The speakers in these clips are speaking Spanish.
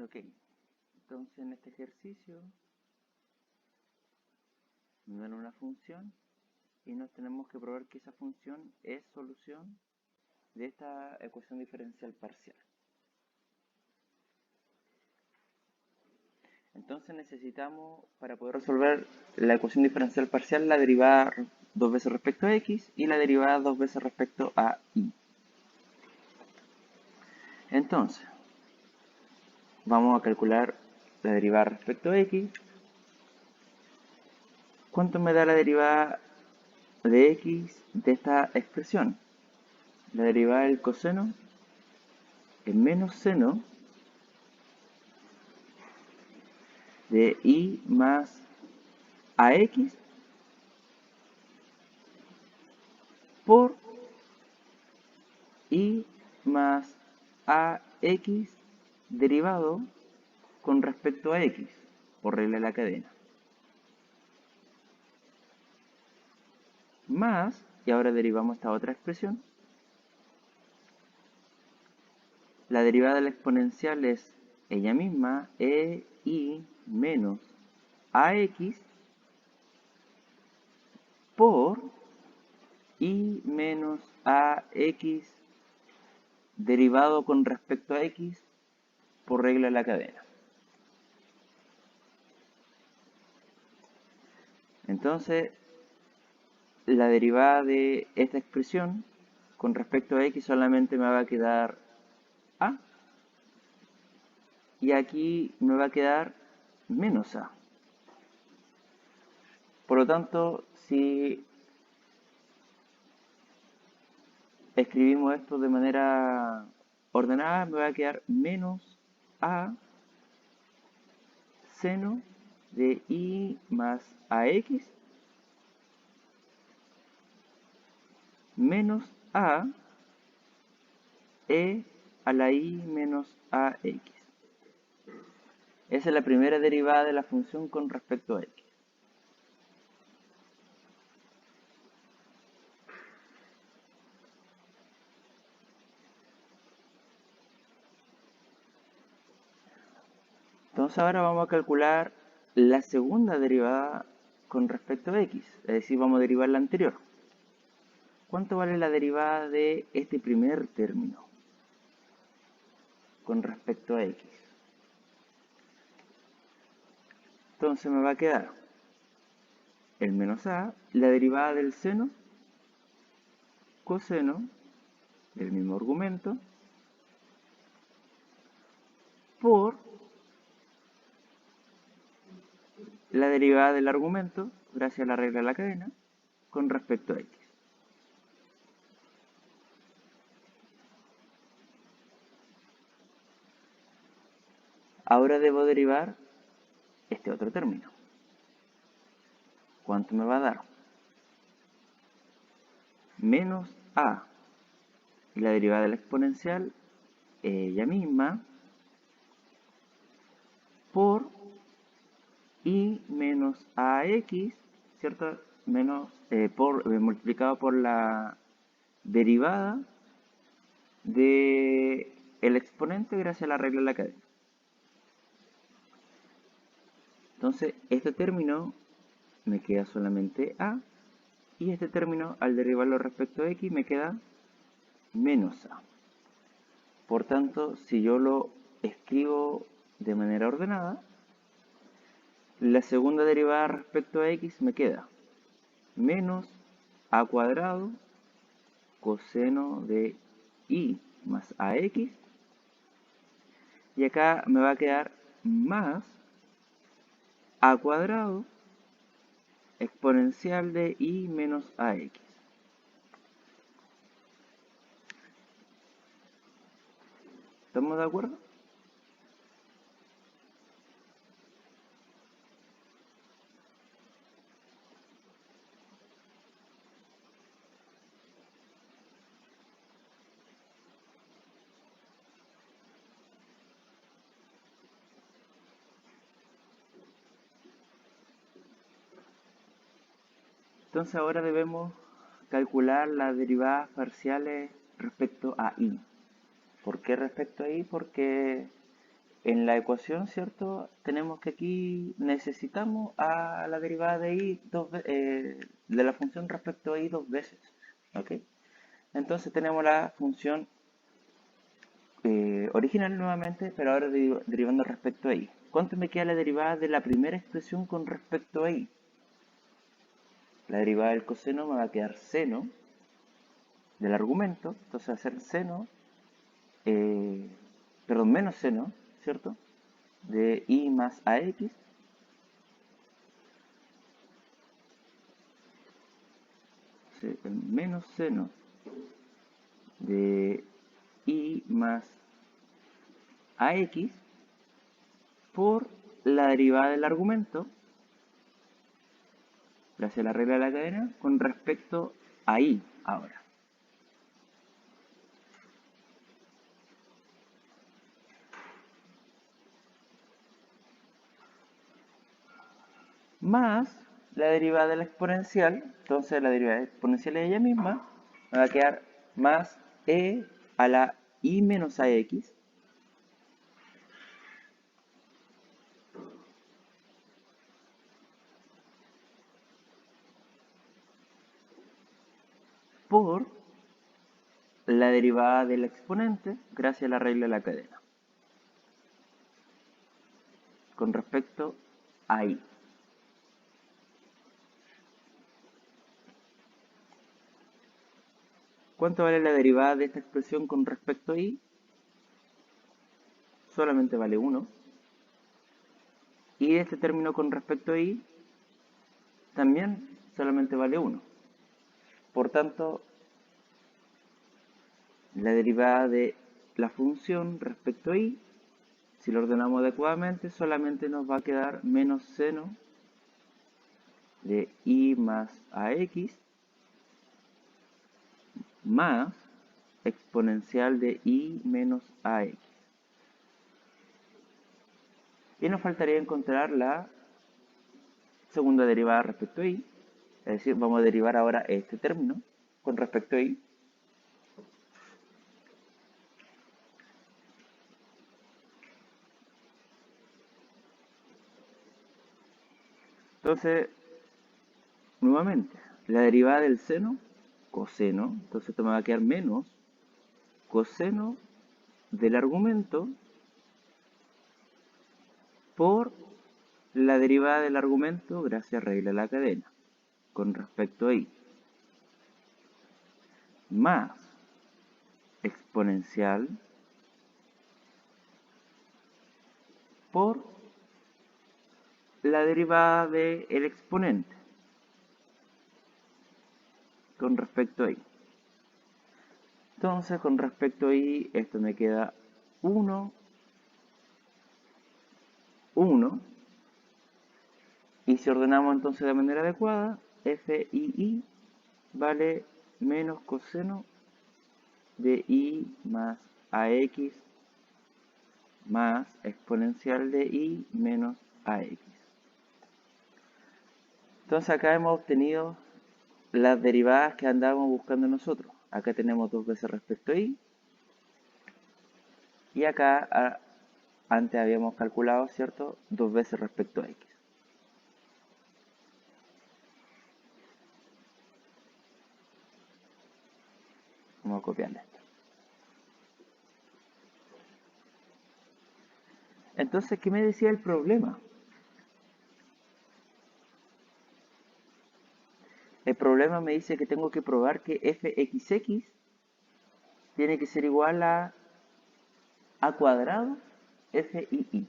Ok, entonces en este ejercicio nos dan una función y nos tenemos que probar que esa función es solución de esta ecuación diferencial parcial. Entonces necesitamos, para poder resolver la ecuación diferencial parcial, la derivada dos veces respecto a x y la derivada dos veces respecto a y. Entonces, vamos a calcular la derivada respecto a x. ¿Cuánto me da la derivada de x de esta expresión? La derivada del coseno es menos seno de y más ax por y más ax derivado con respecto a x por regla de la cadena. Más, y ahora derivamos esta otra expresión, la derivada de la exponencial es ella misma, y menos ax por y menos ax derivado con respecto a x por regla de la cadena. Entonces, la derivada de esta expresión con respecto a x solamente me va a quedar a, y aquí me va a quedar menos a. Por lo tanto, si escribimos esto de manera ordenada, me va a quedar menos a seno de y más ax menos a e a la y menos ax. Esa es la primera derivada de la función con respecto a x. Entonces ahora vamos a calcular la segunda derivada con respecto a x, es decir, vamos a derivar la anterior. ¿Cuánto vale la derivada de este primer término con respecto a x? Entonces me va a quedar el menos a, la derivada del seno, coseno, del mismo argumento, por la derivada del argumento, gracias a la regla de la cadena, con respecto a x. Ahora debo derivar este otro término. ¿Cuánto me va a dar? Menos a, y la derivada de la exponencial, ella misma, por y menos ax, ¿cierto? Menos, multiplicado por la derivada de el exponente gracias a la regla de la cadena. Entonces, este término me queda solamente a, y este término, al derivarlo respecto a x, me queda menos a. Por tanto, si yo lo escribo de manera ordenada, la segunda derivada respecto a x me queda menos a cuadrado coseno de y más ax, y acá me va a quedar más a cuadrado exponencial de y menos ax. ¿Estamos de acuerdo? Entonces ahora debemos calcular las derivadas parciales respecto a y. ¿Por qué respecto a y? Porque en la ecuación, ¿cierto? Tenemos que aquí necesitamos a la derivada de i de la función respecto a i dos veces, ¿ok? Entonces tenemos la función original nuevamente, pero ahora derivando respecto a i. ¿Cuánto me queda la derivada de la primera expresión con respecto a i? La derivada del coseno me va a quedar seno del argumento, entonces va a ser seno, perdón, menos seno, ¿cierto? De i más ax, menos seno de i más ax por la derivada del argumento, gracias a la regla de la cadena, con respecto a i ahora. Más la derivada de la exponencial, entonces la derivada exponencial es ella misma, me va a quedar más e a la i menos ax por la derivada del exponente gracias a la regla de la cadena con respecto a i. ¿Cuánto vale la derivada de esta expresión con respecto a i? Solamente vale 1. Y este término con respecto a i también solamente vale 1. Por tanto, la derivada de la función respecto a i, si lo ordenamos adecuadamente, solamente nos va a quedar menos seno de i más ax más exponencial de i menos ax. Y nos faltaría encontrar la segunda derivada respecto a i, es decir, vamos a derivar ahora este término con respecto a i. Entonces, nuevamente, la derivada del seno, coseno, entonces esto me va a quedar menos coseno del argumento por la derivada del argumento gracias a regla de la cadena con respecto a i, más exponencial por la derivada del exponente con respecto a i. Entonces, con respecto a i, esto me queda 1, 1. Y si ordenamos entonces de manera adecuada, f i vale menos coseno de i más ax más exponencial de i menos ax. Entonces acá hemos obtenido las derivadas que andábamos buscando nosotros. Acá tenemos 2 veces respecto a i. Y acá antes habíamos calculado, ¿cierto? 2 veces respecto a x. Vamos a copiarle esto. Entonces, ¿qué me decía el problema? El problema me dice que tengo que probar que fxx tiene que ser igual a cuadrado fii.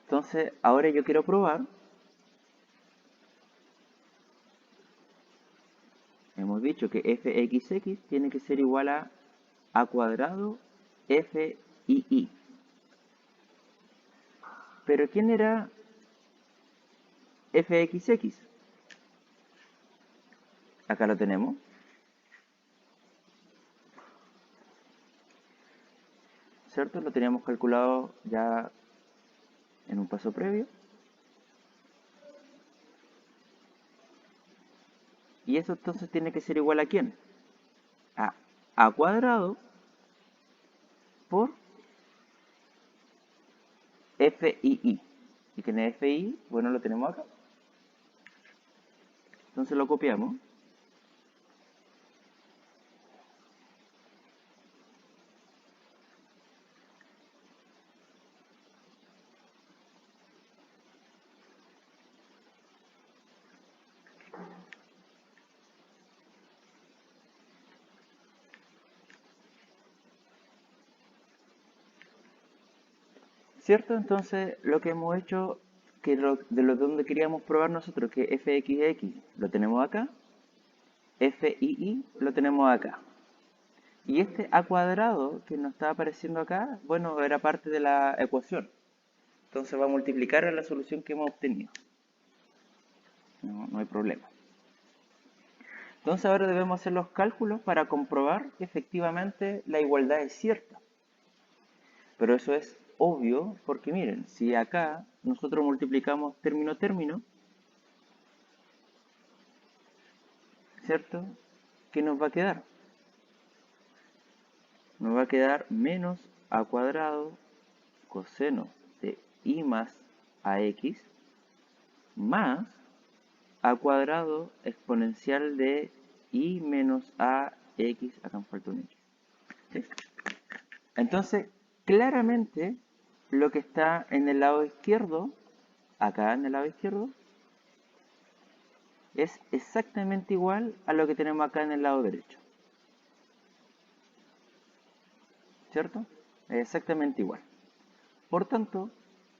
Entonces, ahora yo quiero probar. Hemos dicho que fxx tiene que ser igual a cuadrado fii. Pero ¿quién era fxx? Acá lo tenemos. ¿Cierto? Lo teníamos calculado ya en un paso previo. Y eso entonces tiene que ser igual a ¿quién? A cuadrado por FII. ¿Y que en FI? Bueno, lo tenemos acá. Entonces lo copiamos. ¿Cierto? Entonces lo que hemos hecho, de lo donde queríamos probar nosotros, que fxx lo tenemos acá, FII lo tenemos acá. Y este a cuadrado que nos está apareciendo acá, bueno, era parte de la ecuación. Entonces va a multiplicar a la solución que hemos obtenido. No hay problema. Entonces ahora debemos hacer los cálculos para comprobar que efectivamente la igualdad es cierta. Pero eso es obvio porque miren, si acá nosotros multiplicamos término, ¿cierto? ¿Qué nos va a quedar? Nos va a quedar menos a cuadrado coseno de i más ax más a cuadrado exponencial de i menos ax, acá me falta un x. ¿Sí? Entonces, claramente lo que está en el lado izquierdo, acá en el lado izquierdo, es exactamente igual a lo que tenemos acá en el lado derecho. ¿Cierto? Es exactamente igual. Por tanto,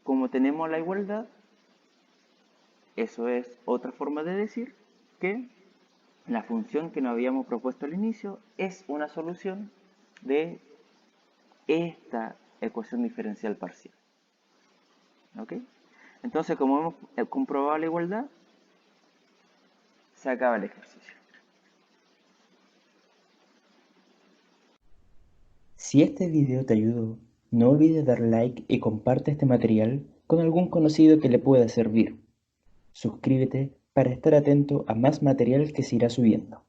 como tenemos la igualdad, eso es otra forma de decir que la función que nos habíamos propuesto al inicio es una solución de esta ecuación diferencial parcial. ¿Ok? Entonces, como hemos comprobado la igualdad, se acaba el ejercicio. Si este video te ayudó, no olvides dar like y comparte este material con algún conocido que le pueda servir. Suscríbete para estar atento a más material que se irá subiendo.